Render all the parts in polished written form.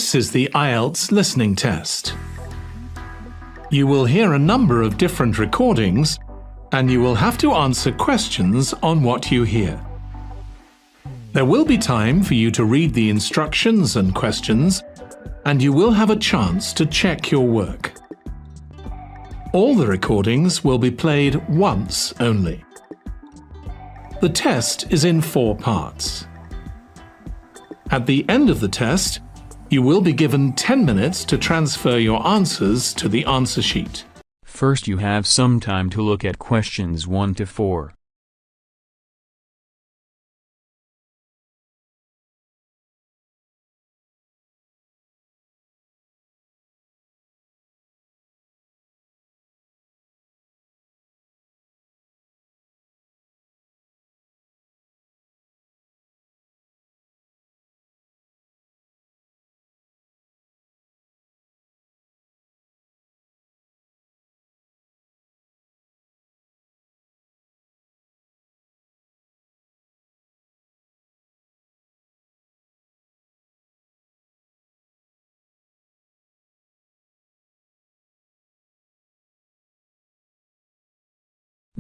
This is the IELTS listening test. You will hear a number of different recordings and you will have to answer questions on what you hear. There will be time for you to read the instructions and questions, and you will have a chance to check your work. All the recordings will be played once only. The test is in 4 parts. At the end of the test, you will be given 10 minutes to transfer your answers to the answer sheet. First, you have some time to look at questions 1 to 4.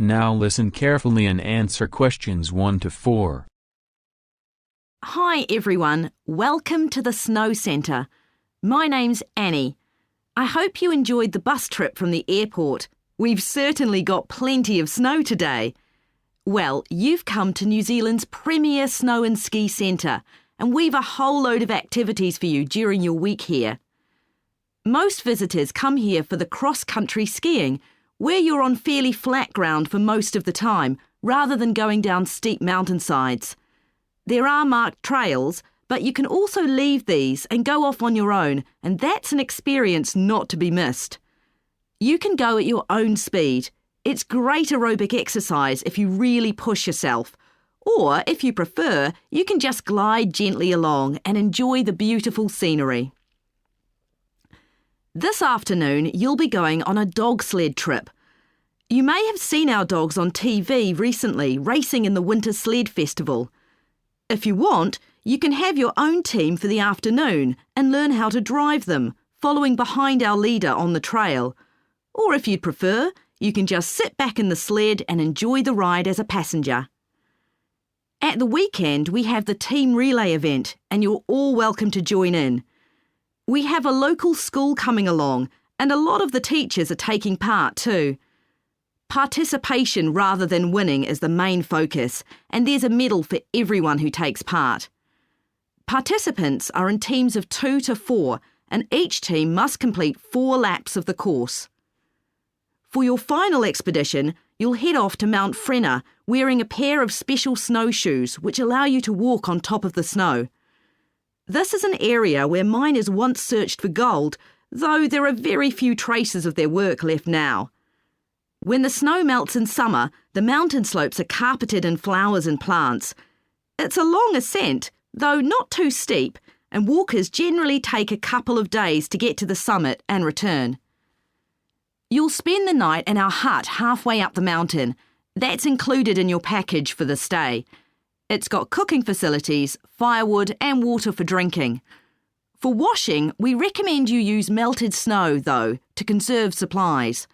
Now listen carefully and answer questions 1 to 4. Hi everyone, welcome to the Snow Centre. My name's Annie. I hope you enjoyed the bus trip from the airport. We've certainly got plenty of snow today. Well, you've come to New Zealand's premier snow and ski centre, and we've a whole load of activities for you during your week here. Most visitors come here for the cross-country skiing, where you're on fairly flat ground for most of the time, rather than going down steep mountainsides. There are marked trails, but you can also leave these and go off on your own, and that's an experience not to be missed. You can go at your own speed. It's great aerobic exercise if you really push yourself. Or, if you prefer, you can just glide gently along and enjoy the beautiful scenery. This afternoon, you'll be going on a dog sled trip. You may have seen our dogs on TV recently racing in the Winter Sled Festival. If you want, you can have your own team for the afternoon and learn how to drive them, following behind our leader on the trail. Or if you'd prefer, you can just sit back in the sled and enjoy the ride as a passenger. At the weekend, we have the team relay event, and you're all welcome to join in. We have a local school coming along, and a lot of the teachers are taking part too. Participation rather than winning is the main focus, and there's a medal for everyone who takes part. Participants are in teams of 2 to 4, and each team must complete 4 laps of the course. For your final expedition, you'll head off to Mount Frenna wearing a pair of special snowshoes which allow you to walk on top of the snow. This is an area where miners once searched for gold, though there are very few traces of their work left now. When the snow melts in summer, the mountain slopes are carpeted in flowers and plants. It's a long ascent, though not too steep, and walkers generally take a couple of days to get to the summit and return. You'll spend the night in our hut halfway up the mountain. That's included in your package for the stay. It's got cooking facilities, firewood and water for drinking. For washing, we recommend you use melted snow, though, to conserve supplies.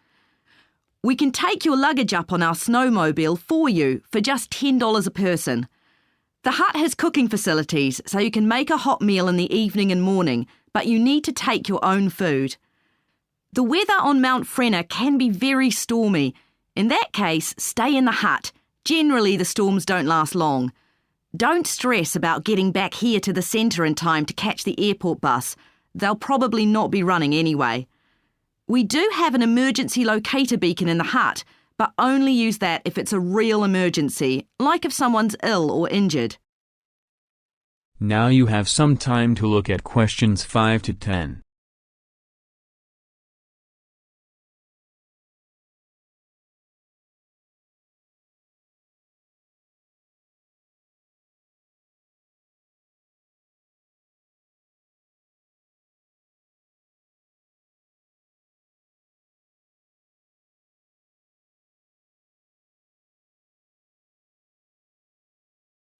We can take your luggage up on our snowmobile for you for just $10 a person. The hut has cooking facilities, so you can make a hot meal in the evening and morning, but you need to take your own food. The weather on Mount Frenna can be very stormy. In that case, stay in the hut. Generally, the storms don't last long. Don't stress about getting back here to the centre in time to catch the airport bus. They'll probably not be running anyway. We do have an emergency locator beacon in the hut, but only use that if it's a real emergency, like if someone's ill or injured. Now you have some time to look at questions 5 to 10.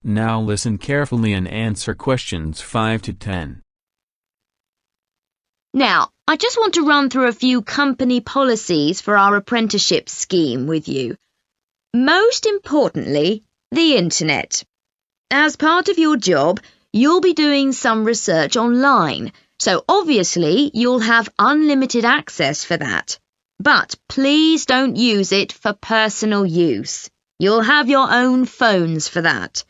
Now listen carefully and answer questions 5 to 10. Now, I just want to run through a few company policies for our apprenticeship scheme with you. Most importantly, the internet. As part of your job, you'll be doing some research online, so obviously you'll have unlimited access for that. But please don't use it for personal use. You'll have your own phones for that.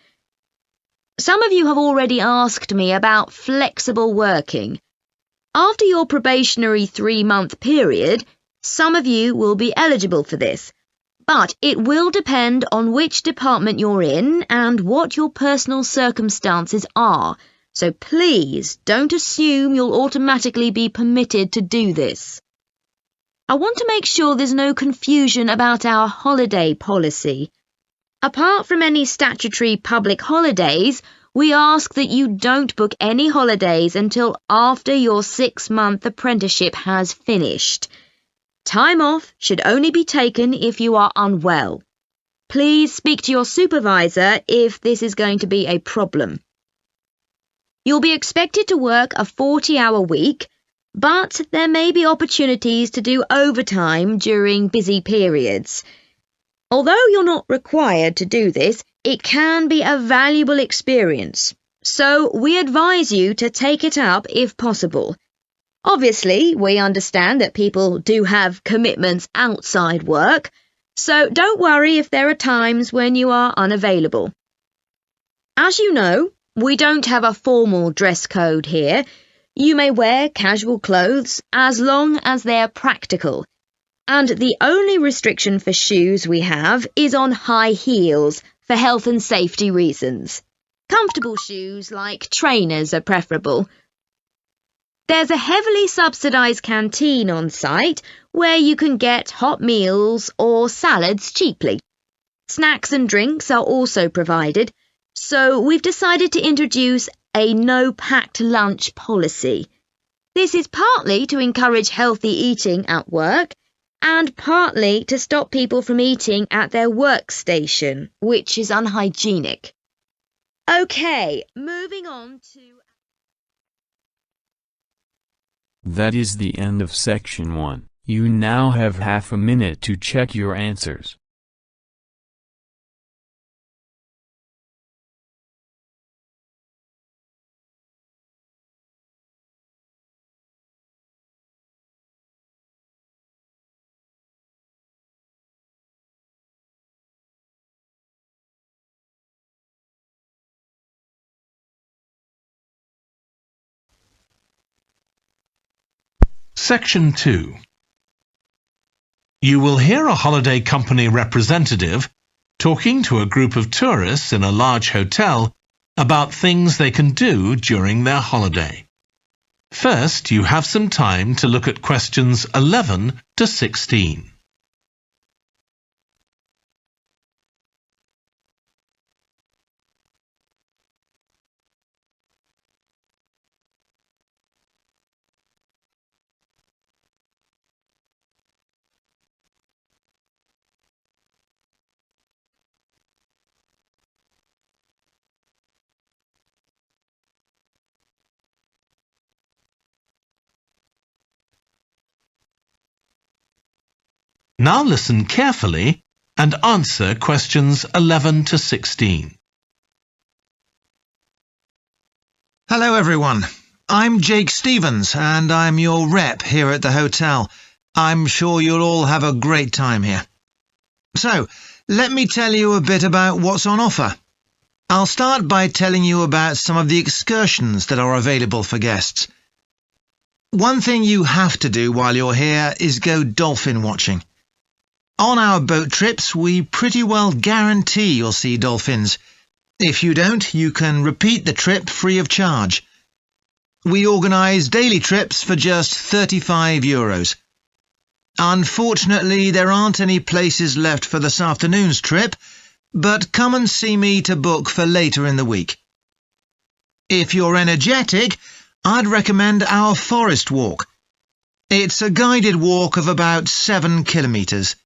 Some of you have already asked me about flexible working. After your probationary 3-month period, some of you will be eligible for this, but it will depend on which department you're in and what your personal circumstances are, so please don't assume you'll automatically be permitted to do this. I want to make sure there's no confusion about our holiday policy. Apart from any statutory public holidays, we ask that you don't book any holidays until after your 6-month apprenticeship has finished. Time off should only be taken if you are unwell. Please speak to your supervisor if this is going to be a problem. You'll be expected to work a 40-hour week, but there may be opportunities to do overtime during busy periods. Although you're not required to do this, it can be a valuable experience, so we advise you to take it up if possible. Obviously, we understand that people do have commitments outside work, so don't worry if there are times when you are unavailable. As you know, we don't have a formal dress code here. You may wear casual clothes as long as they're practical. And the only restriction for shoes we have is on high heels for health and safety reasons. Comfortable shoes like trainers are preferable. There's a heavily subsidised canteen on site where you can get hot meals or salads cheaply. Snacks and drinks are also provided, so we've decided to introduce a no-packed lunch policy. This is partly to encourage healthy eating at work, and partly to stop people from eating at their workstation, which is unhygienic. Okay, moving on to... That is the end of section 1. You now have half a minute to check your answers. Section 2. You will hear a holiday company representative talking to a group of tourists in a large hotel about things they can do during their holiday. First, you have some time to look at questions 11 to 16. Now listen carefully and answer questions 11 to 16. Hello everyone, I'm Jake Stevens and I'm your rep here at the hotel. I'm sure you'll all have a great time here. So, let me tell you a bit about what's on offer. I'll start by telling you about some of the excursions that are available for guests. One thing you have to do while you're here is go dolphin watching. On our boat trips, we pretty well guarantee you'll see dolphins. If you don't, you can repeat the trip free of charge. We organise daily trips for just €35. Unfortunately, there aren't any places left for this afternoon's trip, but come and see me to book for later in the week. If you're energetic, I'd recommend our forest walk. It's a guided walk of about 7 kilometres.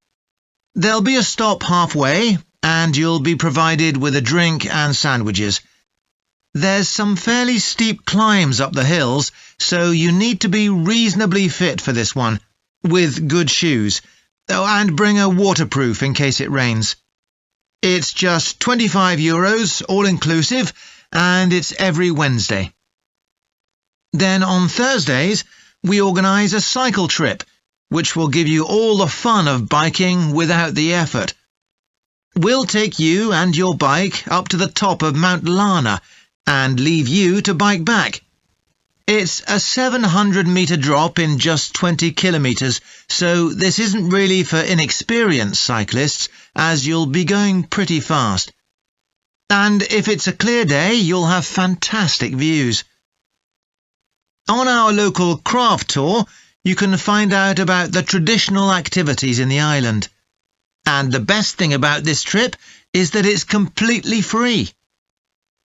There'll be a stop halfway, and you'll be provided with a drink and sandwiches. There's some fairly steep climbs up the hills, so you need to be reasonably fit for this one, with good shoes. Oh, and bring a waterproof in case it rains. It's just €25, all inclusive, and it's every Wednesday. Then on Thursdays, we organise a cycle trip, which will give you all the fun of biking without the effort. We'll take you and your bike up to the top of Mount Lana and leave you to bike back. It's a 700-metre drop in just 20 kilometres, so this isn't really for inexperienced cyclists, as you'll be going pretty fast. And if it's a clear day, you'll have fantastic views. On our local craft tour, you can find out about the traditional activities in the island. And the best thing about this trip is that it's completely free.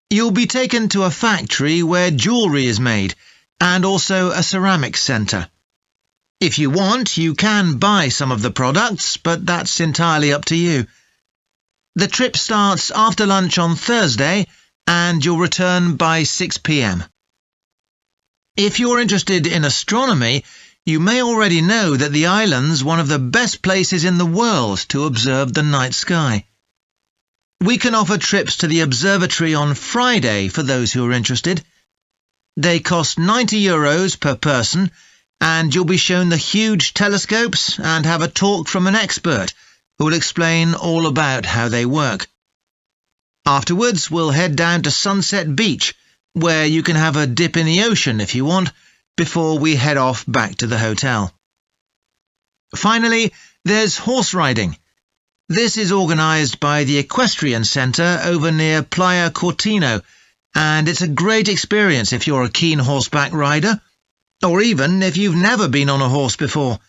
You'll be taken to a factory where jewellery is made, and also a ceramics centre. If you want, you can buy some of the products, but that's entirely up to you. The trip starts after lunch on Thursday, and you'll return by 6 p.m. If you're interested in astronomy, you may already know that the island's one of the best places in the world to observe the night sky. We can offer trips to the observatory on Friday for those who are interested. They cost €90 per person, and you'll be shown the huge telescopes and have a talk from an expert who will explain all about how they work. Afterwards, we'll head down to Sunset Beach, where you can have a dip in the ocean if you want, before we head off back to the hotel. Finally, there's horse riding. This is organised by the Equestrian Centre over near Playa Cortino, and it's a great experience if you're a keen horseback rider, or even if you've never been on a horse before.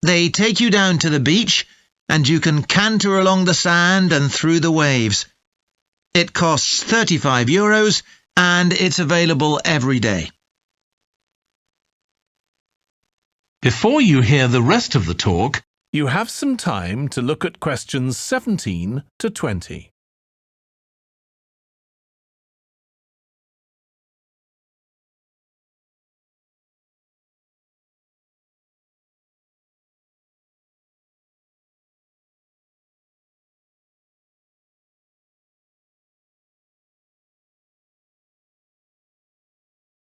They take you down to the beach, and you can canter along the sand and through the waves. It costs €35, and it's available every day. Before you hear the rest of the talk, you have some time to look at questions 17 to 20.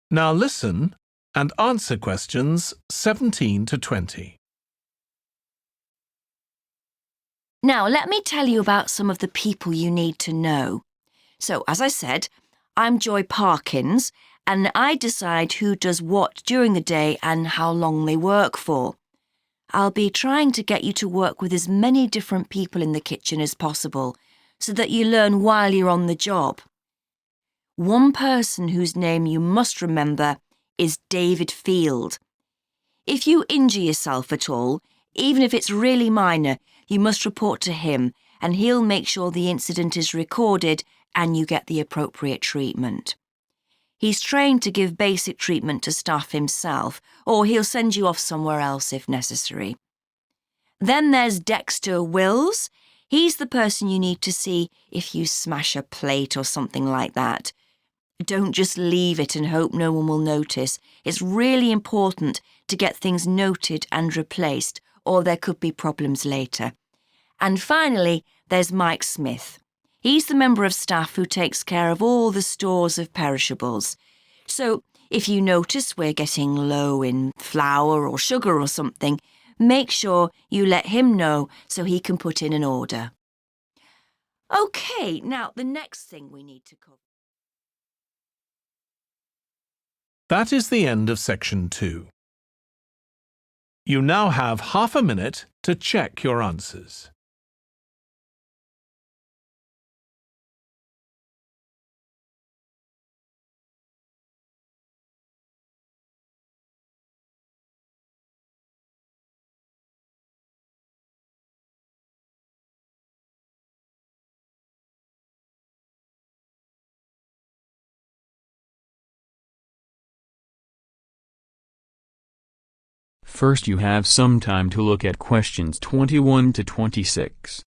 Now listen and answer questions 17 to 20. Now, let me tell you about some of the people you need to know. So, as I said, I'm Joy Parkins, and I decide who does what during the day and how long they work for. I'll be trying to get you to work with as many different people in the kitchen as possible, so that you learn while you're on the job. One person whose name you must remember is David Field. If you injure yourself at all, even if it's really minor, you must report to him, and he'll make sure the incident is recorded and you get the appropriate treatment. He's trained to give basic treatment to staff himself, or he'll send you off somewhere else if necessary. Then there's Dexter Wills. He's the person you need to see if you smash a plate or something like that. Don't just leave it and hope no one will notice. It's really important to get things noted and replaced, or there could be problems later. And finally, there's Mike Smith. He's the member of staff who takes care of all the stores of perishables. So, if you notice we're getting low in flour or sugar or something, make sure you let him know so he can put in an order. OK, now the next thing we need to cover. That is the end of section 2. You now have half a minute to check your answers. First you have some time to look at questions 21 to 26.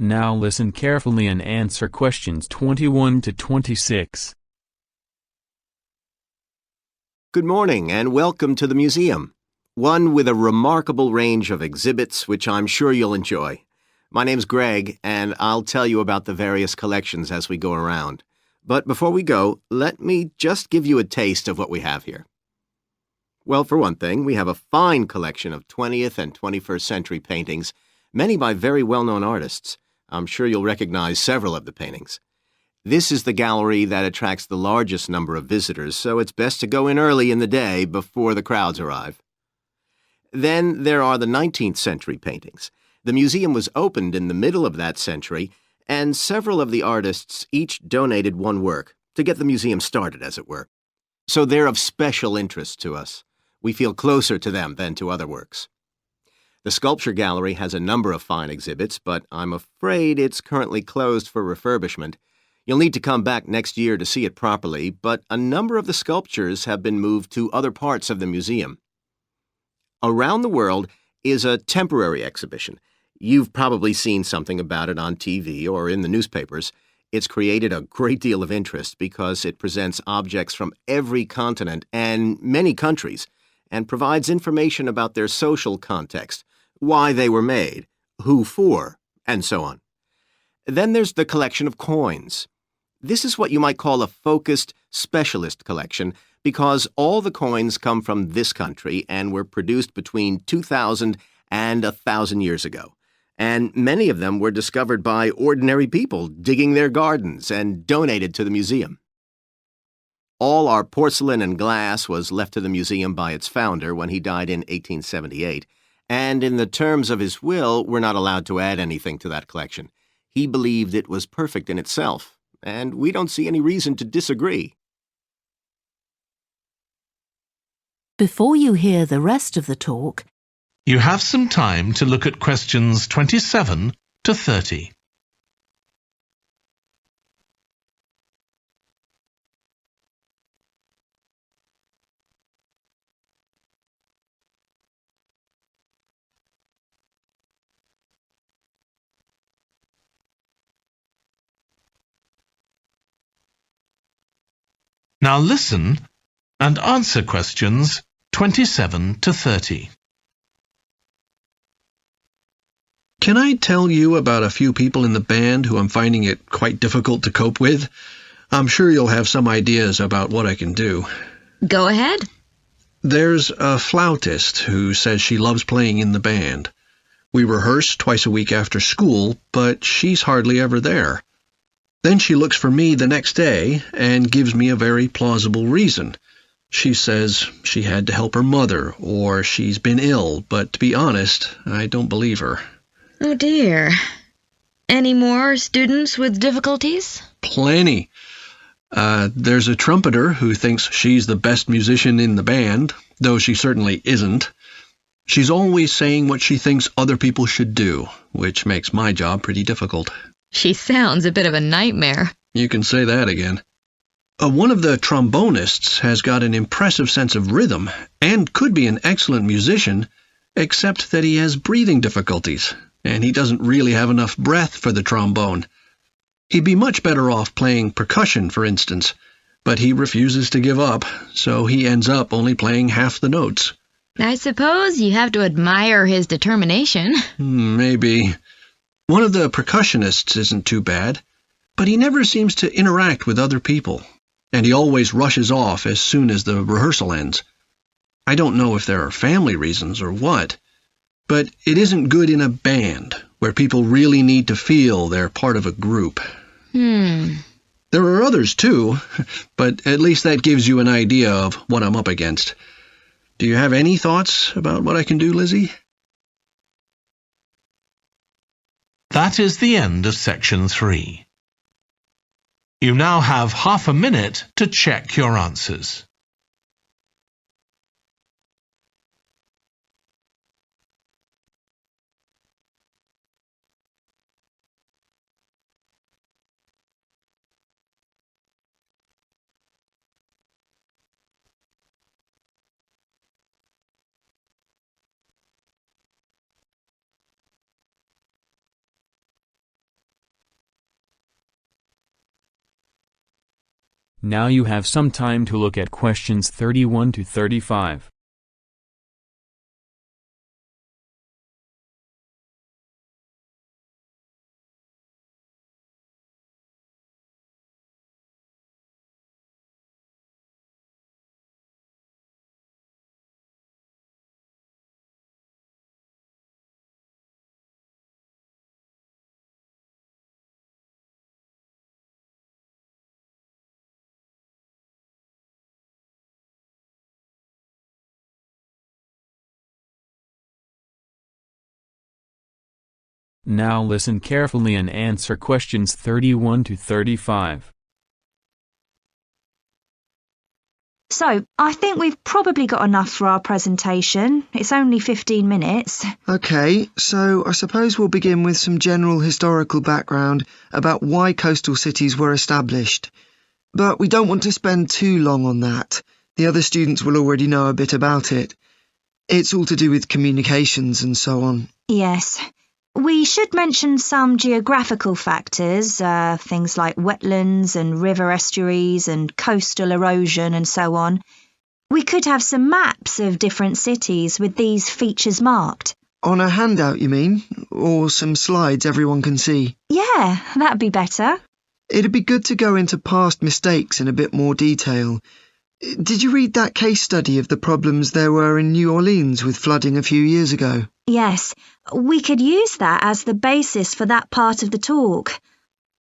Now listen carefully and answer questions 21 to 26. Good morning and welcome to the museum, one with a remarkable range of exhibits which I'm sure you'll enjoy. My name's Greg, and I'll tell you about the various collections as we go around. But before we go, let me just give you a taste of what we have here. Well, for one thing, we have a fine collection of 20th and 21st century paintings, many by very well-known artists. I'm sure you'll recognize several of the paintings. This is the gallery that attracts the largest number of visitors, so it's best to go in early in the day before the crowds arrive. Then there are the 19th century paintings. The museum was opened in the middle of that century, and several of the artists each donated one work to get the museum started, as it were. So they're of special interest to us. We feel closer to them than to other works. The sculpture gallery has a number of fine exhibits, but I'm afraid it's currently closed for refurbishment. You'll need to come back next year to see it properly, but a number of the sculptures have been moved to other parts of the museum. Around the World is a temporary exhibition. You've probably seen something about it on TV or in the newspapers. It's created a great deal of interest because it presents objects from every continent and many countries and provides information about their social context, why they were made, who for, and so on. Then there's the collection of coins. This is what you might call a focused specialist collection because all the coins come from this country and were produced between 2,000 and 1,000 years ago. And many of them were discovered by ordinary people digging their gardens and donated to the museum. All our porcelain and glass was left to the museum by its founder when he died in 1878, and in the terms of his will, we're not allowed to add anything to that collection. He believed it was perfect in itself, and we don't see any reason to disagree. Before you hear the rest of the talk, You have some time to look at questions 27 to 30. Now listen and answer questions 27 to 30. Can I tell you about a few people in the band who I'm finding it quite difficult to cope with? I'm sure you'll have some ideas about what I can do. Go ahead. There's a flautist who says she loves playing in the band. We rehearse twice a week after school, but she's hardly ever there. Then she looks for me the next day and gives me a very plausible reason. She says she had to help her mother, or she's been ill, but to be honest, I don't believe her. Oh dear. Any more students with difficulties? Plenty. There's a trumpeter who thinks she's the best musician in the band, though she certainly isn't. She's always saying what she thinks other people should do, which makes my job pretty difficult. She sounds a bit of a nightmare. You can say that again. One of the trombonists has got an impressive sense of rhythm and could be an excellent musician, except that he has breathing difficulties, and he doesn't really have enough breath for the trombone. He'd be much better off playing percussion, for instance, but he refuses to give up, so he ends up only playing half the notes. I suppose you have to admire his determination. Maybe. One of the percussionists isn't too bad, but he never seems to interact with other people, and he always rushes off as soon as the rehearsal ends. I don't know if there are family reasons or what, but it isn't good in a band, where people really need to feel they're part of a group. There are others too, but at least that gives you an idea of what I'm up against. Do you have any thoughts about what I can do, Lizzie? That is the end of section 3. You now have half a minute to check your answers. Now you have some time to look at questions 31 to 35. Now listen carefully and answer questions 31 to 35. So, I think we've probably got enough for our presentation. It's only 15 minutes. OK, so I suppose we'll begin with some general historical background about why coastal cities were established. But we don't want to spend too long on that. The other students will already know a bit about it. It's all to do with communications and so on. Yes. We should mention some geographical factors, things like wetlands and river estuaries and coastal erosion and so on. We could have some maps of different cities with these features marked. On a handout, you mean? Or some slides everyone can see? Yeah, that'd be better. It'd be good to go into past mistakes in a bit more detail. Did you read that case study of the problems there were in New Orleans with flooding a few years ago? Yes, we could use that as the basis for that part of the talk.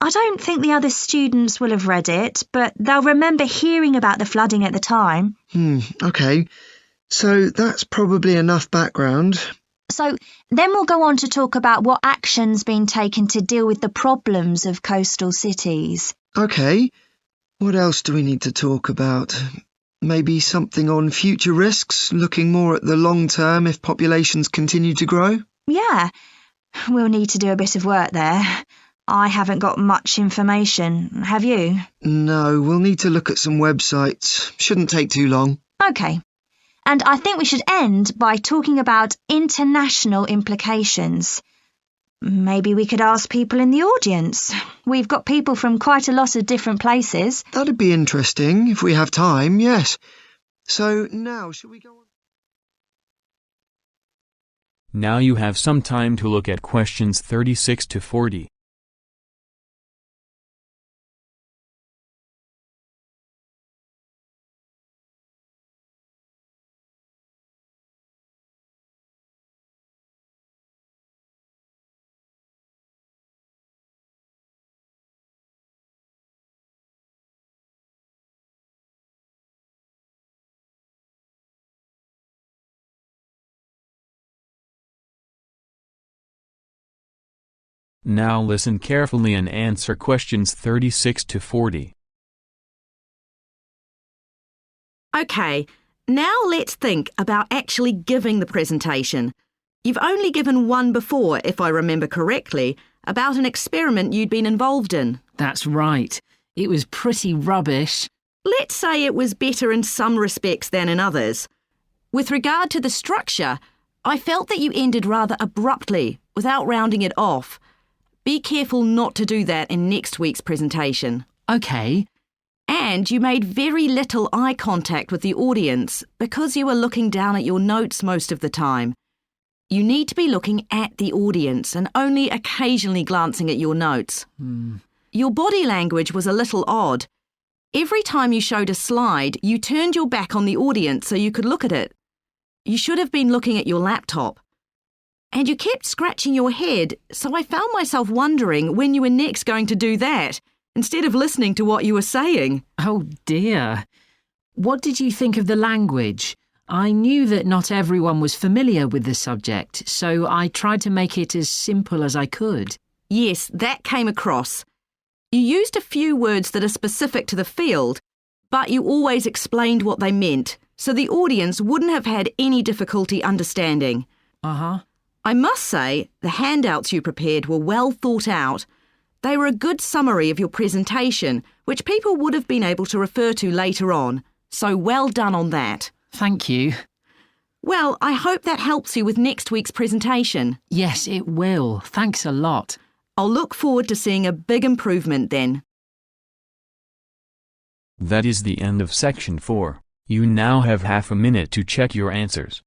I don't think the other students will have read it, but they'll remember hearing about the flooding at the time. OK. So that's probably enough background. So then we'll go on to talk about what action's been taken to deal with the problems of coastal cities. OK. What else do we need to talk about? Maybe something on future risks, looking more at the long term if populations continue to grow? Yeah, we'll need to do a bit of work there. I haven't got much information, have you? No, we'll need to look at some websites. Shouldn't take too long. OK. And I think we should end by talking about international implications. Maybe we could ask people in the audience. We've got people from quite a lot of different places. That'd be interesting, if we have time, yes. So now, shall we go on? Now you have some time to look at questions 36 to 40. Now listen carefully and answer questions 36 to 40. OK, now let's think about actually giving the presentation. You've only given one before, if I remember correctly, about an experiment you'd been involved in. That's right. It was pretty rubbish. Let's say it was better in some respects than in others. With regard to the structure, I felt that you ended rather abruptly, without rounding it off. Be careful not to do that in next week's presentation. OK. And you made very little eye contact with the audience because you were looking down at your notes most of the time. You need to be looking at the audience and only occasionally glancing at your notes. Your body language was a little odd. Every time you showed a slide, you turned your back on the audience so you could look at it. You should have been looking at your laptop. And you kept scratching your head, so I found myself wondering when you were next going to do that, instead of listening to what you were saying. Oh dear. What did you think of the language? I knew that not everyone was familiar with the subject, so I tried to make it as simple as I could. Yes, that came across. You used a few words that are specific to the field, but you always explained what they meant, so the audience wouldn't have had any difficulty understanding. I must say, the handouts you prepared were well thought out. They were a good summary of your presentation, which people would have been able to refer to later on, so well done on that. Thank you. Well, I hope that helps you with next week's presentation. Yes, it will. Thanks a lot. I'll look forward to seeing a big improvement then. That is the end of section 4. You now have half a minute to check your answers.